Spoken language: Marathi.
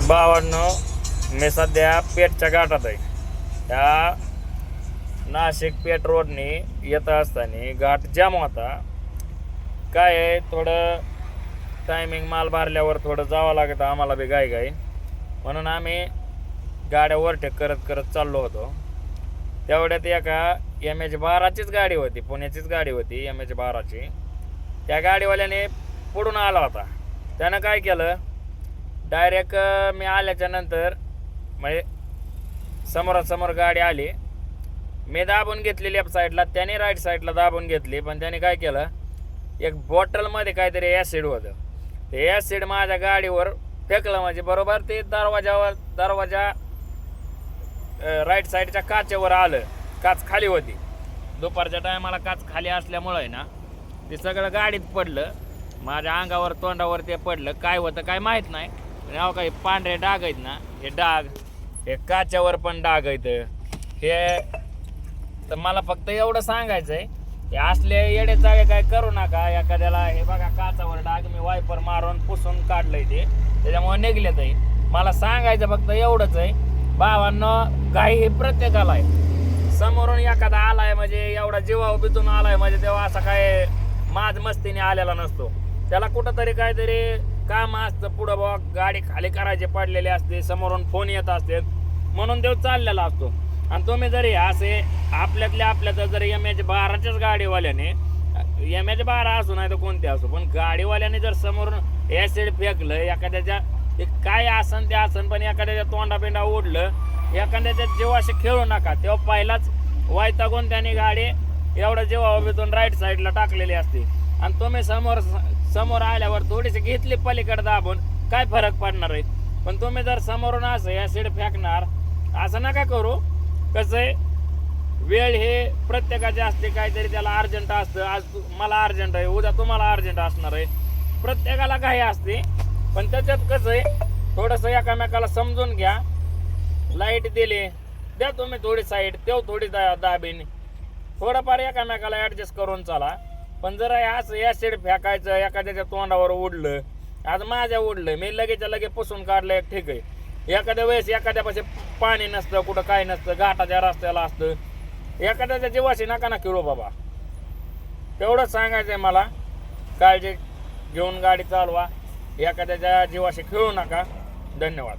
भावांनो, मी सध्या पेठच्या घाटात आहे. त्या नाशिक पेठ रोडने येत असताना घाट जाम होता. काय आहे, थोडं टायमिंग माल भरल्यावर थोडं जावं लागतं आम्हाला बी गाई म्हणून आम्ही गाड्या ओव्हरटेक करत करत चाललो होतो. तेवढ्यात एका MH12चीच गाडी होती, पुण्याचीच गाडी होती MH12ची. त्या गाडीवाल्याने पुढून आला होता. त्यानं काय केलं, डायरेक्ट मी आल्याच्या नंतर म्हणजे समोरासमोर गाडी आली, मी दाबून घेतली लेफ्ट साईडला, त्याने राईट साईडला दाबून घेतली. पण त्याने काय केलं, एक बॉटलमध्ये काहीतरी ॲसिड होतं. ते ॲसिड माझ्या गाडीवर फेकलं. म्हणजे बरोबर ते दरवाजा राईट साईडच्या काचेवर आलं. काच खाली होती. दुपारच्या टायमाला काच खाली असल्यामुळं आहे ना, ते सगळं गाडीत पडलं. माझ्या अंगावर तोंडावर ते पडलं. काय होतं काय माहीत नाही. पण काही पांढरे डाग आहेत ना, हे डाग हे काच्यावर पण डाग आहेत. हे तर मला फक्त एवढं सांगायचं आहे, हे असले येडे चाळे काय करू नका. एखाद्याला हे बघा काचावर डाग मी वायपर मारून पुसून काढलंय, ते त्याच्यामुळे निघलेत आहे. मला सांगायचं फक्त एवढंच आहे, भावांनो, घाई हे प्रत्येकाला आहे. समोरून एखादा आलाय म्हणजे एवढा जीवावर बितून आलाय म्हणजे तेव्हा असा काय माज मस्तीने आलेला नसतो. त्याला कुठंतरी काहीतरी काम असतं. पुढं बघ गाडी खाली करायची पडलेली असते, समोरून फोन येत असते, म्हणून तो चाललेला असतो. आणि तुम्ही जरी असे आपल्यात जरी MH12च्याच गाडीवाल्याने, MH12 असो नाही तर कोणते असो, पण गाडीवाल्याने जर समोरून ॲसिड फेकलं, एखाद्याच्या ते काय आसन ते आसन, पण एखाद्याच्या तोंडापिंडा ओढलं, एखाद्याच्या जीवाशी खेळू नका. तेव्हा पहिलाच वैतागून त्याने गाडी एवढं जीवावर राईट साईडला टाकलेली असते. आणि तुम्ही समोर आल्यावर थोडीशी घेतली पलीकडे दाबून, काय फरक पडणार आहे. पण तुम्ही जर समोरून असं ॲसिड फेकणार, असं नका करू. कसं आहे, वेळ हे प्रत्येकाची असते. काहीतरी त्याला अर्जंट असतं. आज मला अर्जंट आहे, उद्या तुम्हाला अर्जंट असणार आहे. प्रत्येकाला काही असते. पण त्याच्यात कसं आहे, थोडंसं एकामेकाला समजून घ्या. लाईट दिली, द्या तुम्ही थोडी साईड, तेव्हा थोडी दाबीन, थोडंफार एकामेकाला ॲडजस्ट करून चाला. पण जर असं ॲसिड फेकायचं, एखाद्याच्या तोंडावर उडलं, आज माझ्या उडलं, मी लगेच पुसून काढलं, एक ठीक आहे. एखाद्या वेळेस एखाद्यापाशी पाणी नसतं, कुठं काय नसतं, घाटाच्या रस्त्याला असतं, एखाद्याच्या जीवाशी नका ना खेळू बाबा. तेवढंच सांगायचं आहे मला. काळजी घेऊन गाडी चालवा, एखाद्याच्या जीवाशी खेळू नका. धन्यवाद.